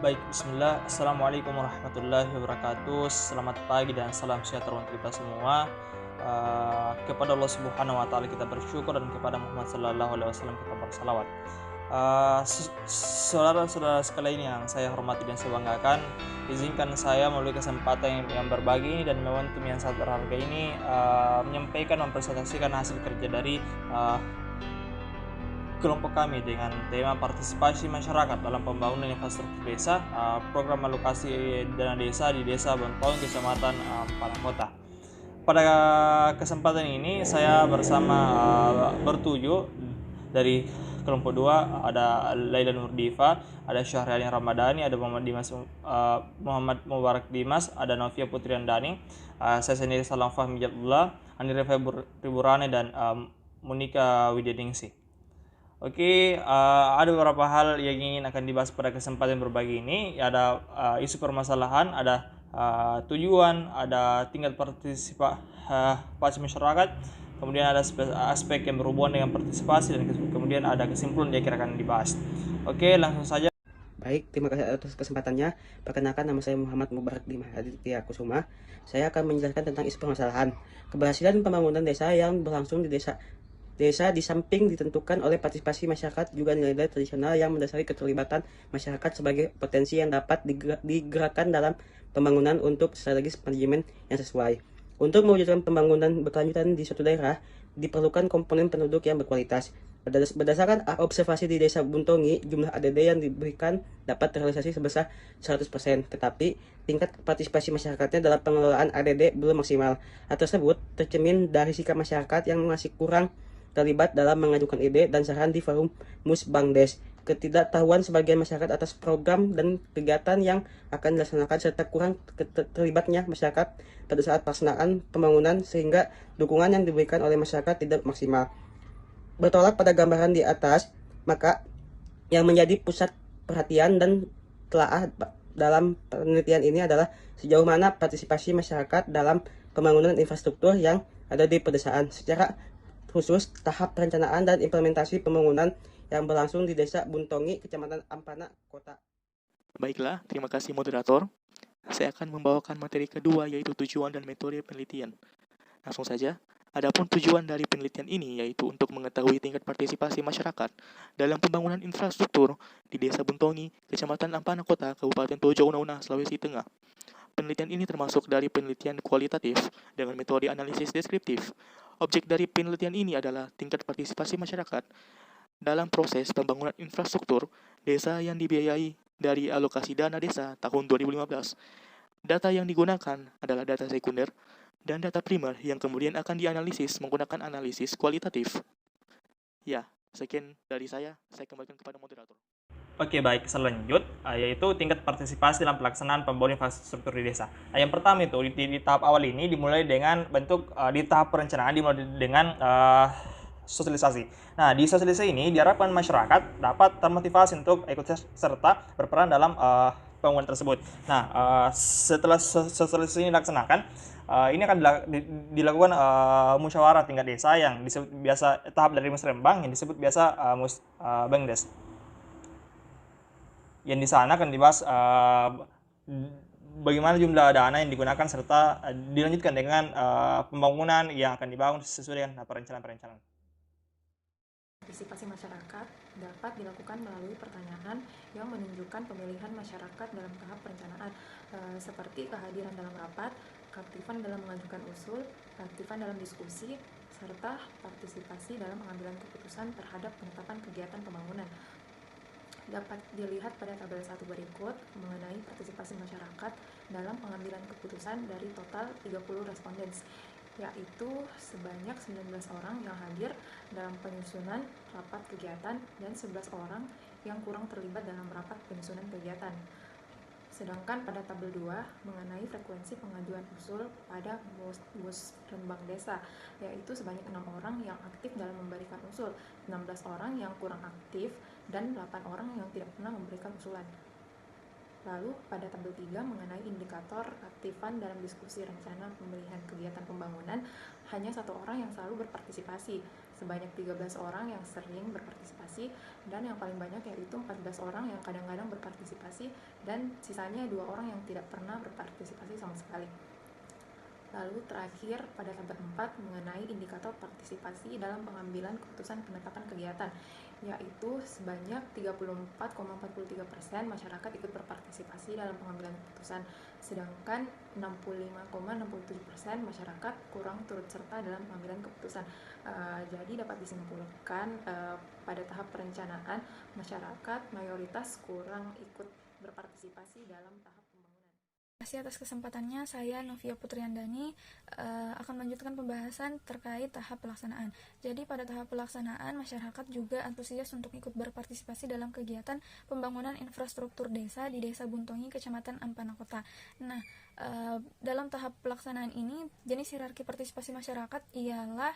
Baik, bismillah. Assalamualaikum warahmatullahi wabarakatuh. Selamat pagi dan salam sejahtera untuk kita semua. Kepada Allah Subhanahu wa taala kita bersyukur dan kepada Muhammad sallallahu alaihi wasallam kita bersalawat. Saudara-saudara sekalian yang saya hormati dan saya banggakan, izinkan saya melalui kesempatan yang berbagi ini dan momentum yang sangat berharga ini menyampaikan mempresentasikan hasil kerja dari kelompok kami dengan tema partisipasi masyarakat dalam pembangunan infrastruktur desa, program alokasi dana desa di Desa Bontong, Kecamatan Palangkota. Pada kesempatan ini saya bersama bertujuh dari kelompok 2, ada Laila Nurdifa, ada Syahriani Ramadhani, ada Muhammad Mubarak Dimas, ada Novia Putriandani, saya sendiri Salam Fahmi Jabdullah, Andrea Riburane, dan Monika Widyaningsih. Oke, ada beberapa hal yang ingin akan dibahas pada kesempatan berbagi ini. Ada isu permasalahan, ada tujuan, ada tingkat partisipasi masyarakat, kemudian ada aspek yang berhubungan dengan partisipasi, dan kemudian ada kesimpulan yang akan dibahas. Oke, langsung saja. Baik, terima kasih atas kesempatannya. Perkenalkan, nama saya Muhammad Mubarak Dimas Aditya Kusuma. Saya akan menjelaskan tentang isu permasalahan keberhasilan pembangunan desa yang berlangsung di desa. Desa di samping ditentukan oleh partisipasi masyarakat, juga nilai-nilai tradisional yang mendasari keterlibatan masyarakat sebagai potensi yang dapat digerakkan dalam pembangunan untuk strategis manajemen yang sesuai. Untuk mewujudkan pembangunan berkelanjutan di suatu daerah, diperlukan komponen penduduk yang berkualitas. Berdasarkan observasi di Desa Buntongi, jumlah ADD yang diberikan dapat terrealisasi sebesar 100%, tetapi tingkat partisipasi masyarakatnya dalam pengelolaan ADD belum maksimal. Hal tersebut tercermin dari sikap masyarakat yang masih kurang terlibat dalam mengajukan ide dan saran di forum Musbangdes, ketidaktahuan sebagian masyarakat atas program dan kegiatan yang akan dilaksanakan, serta kurang terlibatnya masyarakat pada saat pelaksanaan pembangunan sehingga dukungan yang diberikan oleh masyarakat tidak maksimal. Bertolak pada gambaran di atas, maka yang menjadi pusat perhatian dan telaah dalam penelitian ini adalah sejauh mana partisipasi masyarakat dalam pembangunan infrastruktur yang ada di pedesaan. Secara khusus, tahap perencanaan dan implementasi pembangunan yang berlangsung di Desa Buntongi, Kecamatan Ampana, Kota. Baiklah, terima kasih moderator. Saya akan membawakan materi kedua, yaitu tujuan dan metode penelitian. Langsung saja, adapun tujuan dari penelitian ini yaitu untuk mengetahui tingkat partisipasi masyarakat dalam pembangunan infrastruktur di Desa Buntongi, Kecamatan Ampana Kota, Kabupaten Tojo Una-Una, Sulawesi Tengah. Penelitian ini termasuk dari penelitian kualitatif dengan metode analisis deskriptif. Objek dari penelitian ini adalah tingkat partisipasi masyarakat dalam proses pembangunan infrastruktur desa yang dibiayai dari alokasi dana desa tahun 2015. Data yang digunakan adalah data sekunder dan data primer yang kemudian akan dianalisis menggunakan analisis kualitatif. Ya, sekian dari saya kembalikan kepada moderator. Oke, baik, selanjut yaitu tingkat partisipasi dalam pelaksanaan pembangunan infrastruktur di desa. Yang pertama itu di tahap awal ini dimulai dengan bentuk di tahap perencanaan dimulai dengan sosialisasi. Nah, di sosialisasi ini diharapkan masyarakat dapat termotivasi untuk ikut serta berperan dalam pembangunan tersebut. Nah, setelah sosialisasi ini dilaksanakan, ini akan dilakukan musyawarah tingkat desa yang disebut biasa tahap dari musrembang yang disebut biasa bangdes. Yang di sana akan dibahas bagaimana jumlah dana yang digunakan serta dilanjutkan dengan pembangunan yang akan dibangun sesuai dengan perencanaan. Partisipasi masyarakat dapat dilakukan melalui pertanyaan yang menunjukkan pemilihan masyarakat dalam tahap perencanaan, seperti kehadiran dalam rapat, keaktifan dalam mengajukan usul, keaktifan dalam diskusi, serta partisipasi dalam pengambilan keputusan terhadap penetapan kegiatan pembangunan. Dapat dilihat pada tabel 1 berikut mengenai partisipasi masyarakat dalam pengambilan keputusan dari total 30 respondens, yaitu sebanyak 19 orang yang hadir dalam penyusunan rapat kegiatan dan 11 orang yang kurang terlibat dalam rapat penyusunan kegiatan. Sedangkan pada tabel 2 mengenai frekuensi pengajuan usul pada musrembang desa, yaitu sebanyak 6 orang yang aktif dalam memberikan usul, 16 orang yang kurang aktif, dan 8 orang yang tidak pernah memberikan usulan. Lalu pada tabel 3 mengenai indikator aktifan dalam diskusi rencana pemilihan kegiatan pembangunan, hanya 1 orang yang selalu berpartisipasi, sebanyak 13 orang yang sering berpartisipasi, dan yang paling banyak yaitu 14 orang yang kadang-kadang berpartisipasi, dan sisanya 2 orang yang tidak pernah berpartisipasi sama sekali. Lalu terakhir pada tabel 4 mengenai indikator partisipasi dalam pengambilan keputusan penetapan kegiatan, yaitu sebanyak 34,43% masyarakat ikut berpartisipasi dalam pengambilan keputusan, sedangkan 65,67% masyarakat kurang turut serta dalam pengambilan keputusan. Jadi dapat disimpulkan pada tahap perencanaan masyarakat mayoritas kurang ikut berpartisipasi dalam tahap pembangunan. Terima kasih atas kesempatannya. Saya Novia Putriandani akan melanjutkan pembahasan terkait tahap pelaksanaan. Jadi pada tahap pelaksanaan, masyarakat juga antusias untuk ikut berpartisipasi dalam kegiatan pembangunan infrastruktur desa di Desa Buntongi, Kecamatan Ampana Kota. Nah, dalam tahap pelaksanaan ini, jenis hierarki partisipasi masyarakat ialah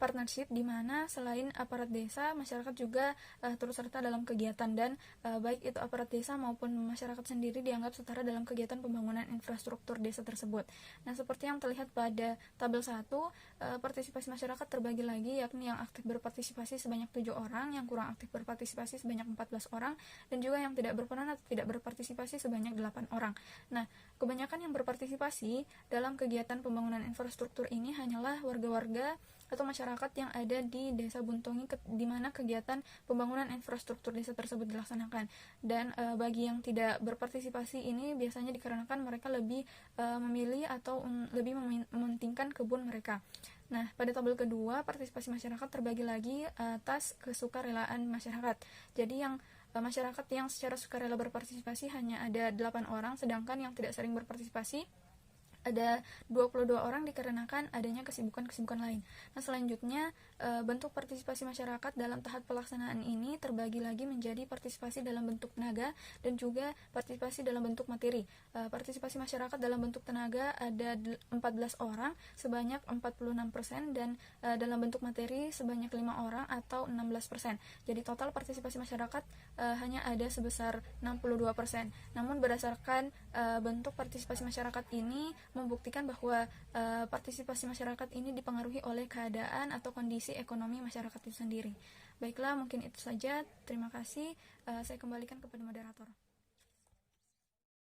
partnership, di mana selain aparat desa, masyarakat juga turut serta dalam kegiatan, dan baik itu aparat desa maupun masyarakat sendiri dianggap setara dalam kegiatan pembangunan infrastruktur desa tersebut. Nah, seperti yang terlihat pada tabel 1, partisipasi masyarakat terbagi lagi, yakni yang aktif berpartisipasi sebanyak 7 orang, yang kurang aktif berpartisipasi sebanyak 14 orang, dan juga yang tidak berperan atau tidak berpartisipasi sebanyak 8 orang. Nah, kebanyakan yang berpartisipasi dalam kegiatan pembangunan infrastruktur ini hanyalah warga-warga atau masyarakat yang ada di Desa Buntongi, di mana kegiatan pembangunan infrastruktur desa tersebut dilaksanakan. Dan bagi yang tidak berpartisipasi ini biasanya dikarenakan mereka lebih memilih atau lebih mementingkan kebun mereka. Nah, pada tabel kedua, partisipasi masyarakat terbagi lagi atas kesukarelaan masyarakat. Jadi yang masyarakat yang secara sukarela berpartisipasi hanya ada 8 orang, sedangkan yang tidak sering berpartisipasi ada 22 orang dikarenakan adanya kesibukan-kesibukan lain. Nah, selanjutnya bentuk partisipasi masyarakat dalam tahap pelaksanaan ini terbagi lagi menjadi partisipasi dalam bentuk tenaga dan juga partisipasi dalam bentuk materi. Partisipasi masyarakat dalam bentuk tenaga ada 14 orang sebanyak 46%, dan dalam bentuk materi sebanyak 5 orang atau 16%. Jadi total partisipasi masyarakat hanya ada sebesar 62%. Namun berdasarkan bentuk partisipasi masyarakat ini membuktikan bahwa partisipasi masyarakat ini dipengaruhi oleh keadaan atau kondisi ekonomi masyarakat itu sendiri. Baiklah, mungkin itu saja. Terima kasih. Saya kembalikan kepada moderator.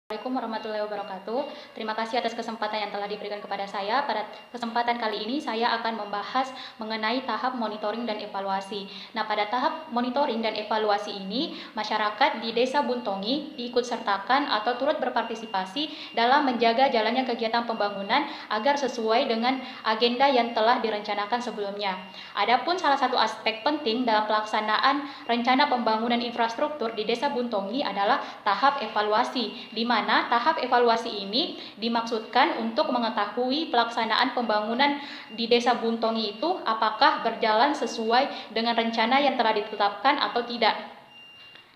Assalamualaikum warahmatullahi wabarakatuh. Terima kasih atas kesempatan yang telah diberikan kepada saya. Pada kesempatan kali ini saya akan membahas mengenai tahap monitoring dan evaluasi. Nah, pada tahap monitoring dan evaluasi ini, masyarakat di Desa Buntongi diikut sertakan atau turut berpartisipasi dalam menjaga jalannya kegiatan pembangunan agar sesuai dengan agenda yang telah direncanakan sebelumnya. Adapun salah satu aspek penting dalam pelaksanaan rencana pembangunan infrastruktur di Desa Buntongi adalah tahap evaluasi, di mana tahap evaluasi ini dimaksudkan untuk mengetahui pelaksanaan pembangunan di Desa Buntongi itu apakah berjalan sesuai dengan rencana yang telah ditetapkan atau tidak.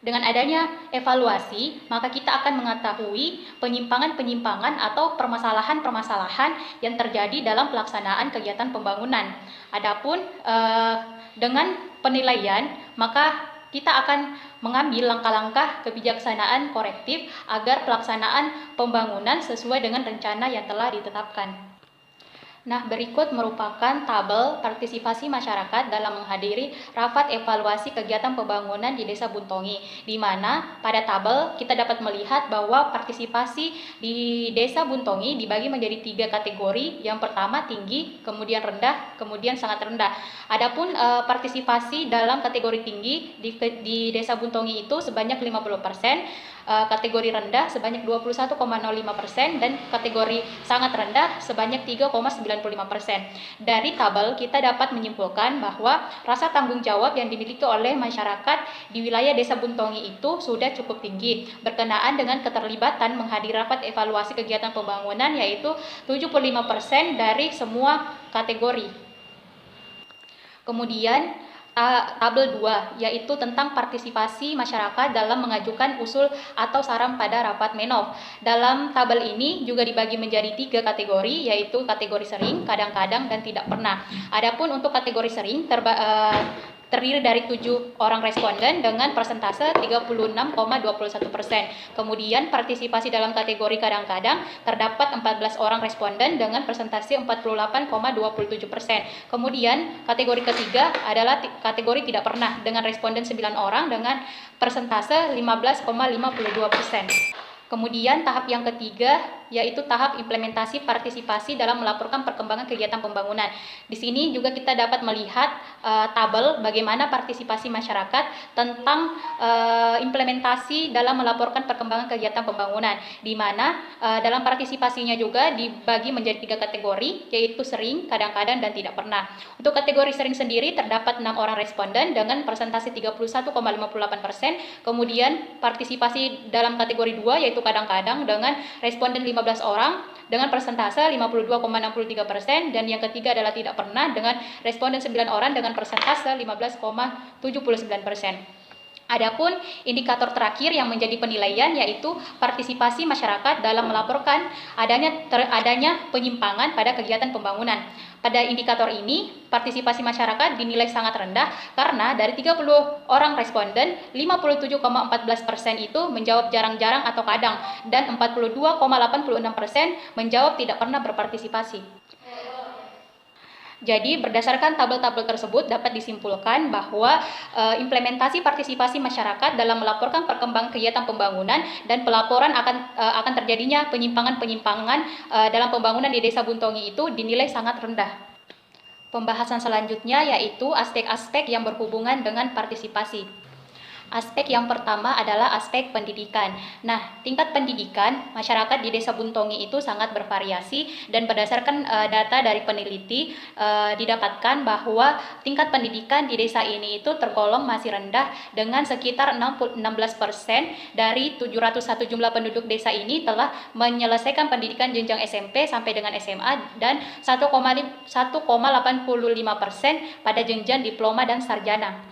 Dengan adanya evaluasi, maka kita akan mengetahui penyimpangan-penyimpangan atau permasalahan-permasalahan yang terjadi dalam pelaksanaan kegiatan pembangunan. Adapun dengan penilaian, maka kita akan mengambil langkah-langkah kebijaksanaan korektif agar pelaksanaan pembangunan sesuai dengan rencana yang telah ditetapkan. Nah, berikut merupakan tabel partisipasi masyarakat dalam menghadiri rapat evaluasi kegiatan pembangunan di Desa Buntongi, di mana pada tabel kita dapat melihat bahwa partisipasi di Desa Buntongi dibagi menjadi 3 kategori. Yang pertama tinggi, kemudian rendah, kemudian sangat rendah. Adapun partisipasi dalam kategori tinggi di Desa Buntongi itu sebanyak 50%. Kategori rendah sebanyak 21,05% dan kategori sangat rendah sebanyak 3,95%. Dari tabel kita dapat menyimpulkan bahwa rasa tanggung jawab yang dimiliki oleh masyarakat di wilayah Desa Buntongi itu sudah cukup tinggi berkenaan dengan keterlibatan menghadiri rapat evaluasi kegiatan pembangunan, yaitu 75% dari semua kategori. Kemudian tabel 2, yaitu tentang partisipasi masyarakat dalam mengajukan usul atau saran pada rapat Menov. Dalam tabel ini juga dibagi menjadi 3 kategori, yaitu kategori sering, kadang-kadang, dan tidak pernah. Adapun untuk kategori sering terdiri dari 7 orang responden dengan persentase 36,21%. Kemudian partisipasi dalam kategori kadang-kadang terdapat 14 orang responden dengan persentase 48,27%. Kemudian kategori ketiga adalah kategori tidak pernah dengan responden 9 orang dengan persentase 15,52%. Kemudian tahap yang ketiga yaitu tahap implementasi partisipasi dalam melaporkan perkembangan kegiatan pembangunan. Di sini juga kita dapat melihat tabel bagaimana partisipasi masyarakat tentang implementasi dalam melaporkan perkembangan kegiatan pembangunan, di mana dalam partisipasinya juga dibagi menjadi 3 kategori, yaitu sering, kadang-kadang, dan tidak pernah. Untuk kategori sering sendiri terdapat 6 orang responden dengan persentase 31,58%, kemudian partisipasi dalam kategori 2 yaitu kadang-kadang dengan responden 15 orang dengan persentase 52,63%, dan yang ketiga adalah tidak pernah dengan responden 9 orang dengan persentase 15,79%. Adapun indikator terakhir yang menjadi penilaian yaitu partisipasi masyarakat dalam melaporkan adanya penyimpangan pada kegiatan pembangunan. Pada indikator ini, partisipasi masyarakat dinilai sangat rendah karena dari 30 orang responden, 57,14% itu menjawab jarang-jarang atau kadang, dan 42,86% menjawab tidak pernah berpartisipasi. Jadi berdasarkan tabel-tabel tersebut dapat disimpulkan bahwa implementasi partisipasi masyarakat dalam melaporkan perkembangan kegiatan pembangunan dan pelaporan akan terjadinya penyimpangan-penyimpangan dalam pembangunan di Desa Buntongi itu dinilai sangat rendah. Pembahasan selanjutnya yaitu aspek-aspek yang berhubungan dengan partisipasi. Aspek yang pertama adalah aspek pendidikan. Nah, tingkat pendidikan masyarakat di Desa Buntongi itu sangat bervariasi, dan berdasarkan data dari peneliti didapatkan bahwa tingkat pendidikan di desa ini itu tergolong masih rendah dengan sekitar 16% dari 701 jumlah penduduk desa ini telah menyelesaikan pendidikan jenjang SMP sampai dengan SMA, dan 1,85% pada jenjang diploma dan sarjana.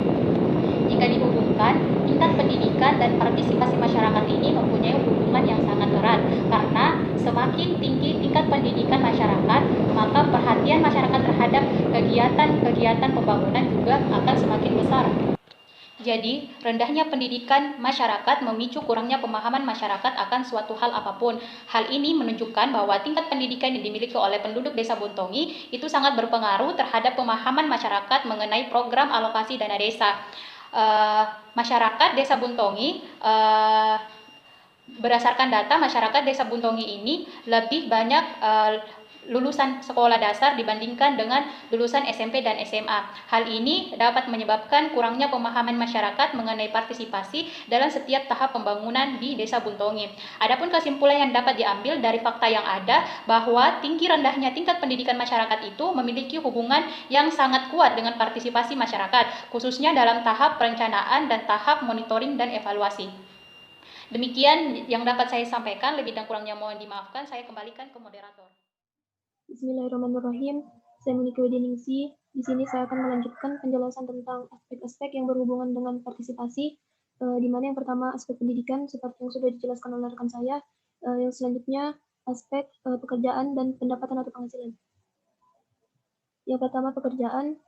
Jika dihubungkan, tingkat pendidikan dan partisipasi masyarakat ini mempunyai hubungan yang sangat erat, karena semakin tinggi tingkat pendidikan masyarakat, maka perhatian masyarakat terhadap kegiatan-kegiatan pembangunan juga akan semakin besar. Jadi, rendahnya pendidikan masyarakat memicu kurangnya pemahaman masyarakat akan suatu hal apapun. Hal ini menunjukkan bahwa tingkat pendidikan yang dimiliki oleh penduduk Desa Buntongi itu sangat berpengaruh terhadap pemahaman masyarakat mengenai program alokasi dana desa. Masyarakat Desa Buntongi, berdasarkan data masyarakat Desa Buntongi ini lebih banyak lulusan sekolah dasar dibandingkan dengan lulusan SMP dan SMA. Hal ini dapat menyebabkan kurangnya pemahaman masyarakat mengenai partisipasi dalam setiap tahap pembangunan di Desa Buntongi. Adapun kesimpulan yang dapat diambil dari fakta yang ada bahwa tinggi rendahnya tingkat pendidikan masyarakat itu memiliki hubungan yang sangat kuat dengan partisipasi masyarakat, khususnya dalam tahap perencanaan dan tahap monitoring dan evaluasi. Demikian yang dapat saya sampaikan, lebih dan kurangnya mohon dimaafkan. Saya kembalikan ke moderator. Bismillahirrahmanirrahim. Saya Monika Widiningsih. Di sini saya akan melanjutkan penjelasan tentang aspek-aspek yang berhubungan dengan partisipasi, di mana yang pertama aspek pendidikan, seperti yang sudah dijelaskan oleh rekan saya. Yang selanjutnya aspek pekerjaan dan pendapatan atau penghasilan. Yang pertama pekerjaan.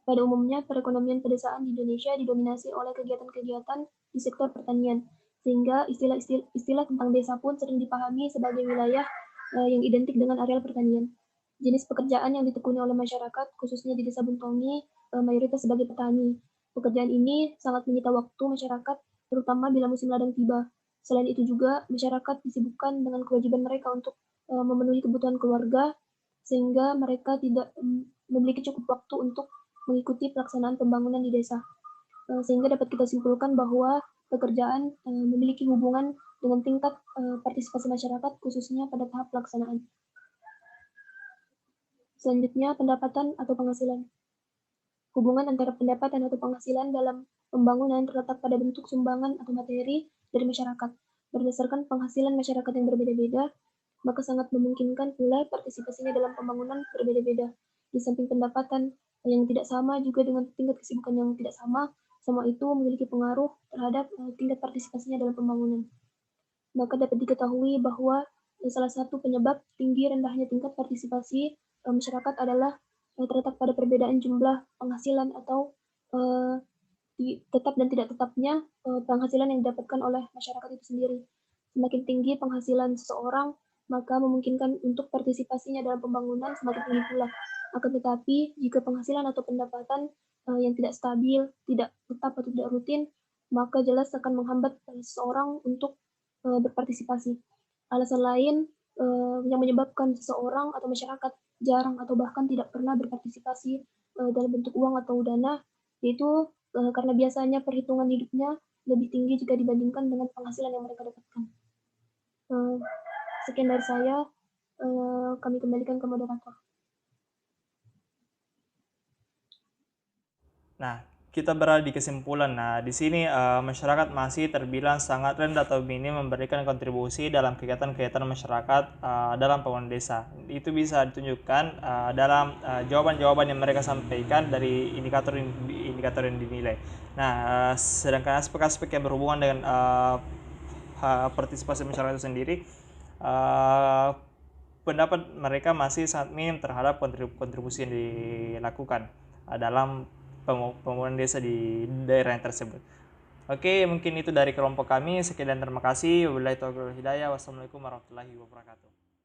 Pada umumnya perekonomian pedesaan di Indonesia didominasi oleh kegiatan-kegiatan di sektor pertanian, sehingga istilah tentang desa pun sering dipahami sebagai wilayah yang identik dengan areal pertanian. Jenis pekerjaan yang ditekuni oleh masyarakat, khususnya di Desa Buntongi, mayoritas sebagai petani. Pekerjaan ini sangat menyita waktu masyarakat, terutama bila musim ladang tiba. Selain itu juga, masyarakat disibukkan dengan kewajiban mereka untuk memenuhi kebutuhan keluarga, sehingga mereka tidak memiliki cukup waktu untuk mengikuti pelaksanaan pembangunan di desa. Sehingga dapat kita simpulkan bahwa pekerjaan memiliki hubungan dengan tingkat partisipasi masyarakat, khususnya pada tahap pelaksanaan. Selanjutnya, pendapatan atau penghasilan. Hubungan antara pendapatan atau penghasilan dalam pembangunan terletak pada bentuk sumbangan atau materi dari masyarakat. Berdasarkan penghasilan masyarakat yang berbeda-beda, maka sangat memungkinkan pula partisipasinya dalam pembangunan berbeda-beda. Di samping pendapatan yang tidak sama juga dengan tingkat kesibukan yang tidak sama, semua itu memiliki pengaruh terhadap tingkat partisipasinya dalam pembangunan. Maka dapat diketahui bahwa salah satu penyebab tinggi rendahnya tingkat partisipasi masyarakat adalah terletak pada perbedaan jumlah penghasilan atau eh, tetap dan tidak tetapnya penghasilan yang didapatkan oleh masyarakat itu sendiri. Semakin tinggi penghasilan seseorang, maka memungkinkan untuk partisipasinya dalam pembangunan semakin tinggi pula. Akan tetapi, jika penghasilan atau pendapatan yang tidak stabil, tidak tetap atau tidak rutin, maka jelas akan menghambat seseorang untuk berpartisipasi. Alasan lain yang menyebabkan seseorang atau masyarakat jarang atau bahkan tidak pernah berpartisipasi dalam bentuk uang atau dana, yaitu karena biasanya perhitungan hidupnya lebih tinggi jika dibandingkan dengan penghasilan yang mereka dapatkan. Sekian dari saya, kami kembalikan ke moderator. Nah, kita berada di kesimpulan. Nah, di sini masyarakat masih terbilang sangat rendah atau minim memberikan kontribusi dalam kegiatan-kegiatan masyarakat dalam pembangunan desa. Itu bisa ditunjukkan dalam jawaban-jawaban yang mereka sampaikan dari indikator yang dinilai. Nah, sedangkan aspek-aspek yang berhubungan dengan partisipasi masyarakat itu sendiri, pendapat mereka masih sangat minim terhadap kontribusi yang dilakukan dalam pembangunan desa di daerah yang tersebut. Oke, mungkin itu dari kelompok kami. Sekian dan terima kasih. Wabillahi taufiq wal hidayah. Wassalamualaikum warahmatullahi wabarakatuh.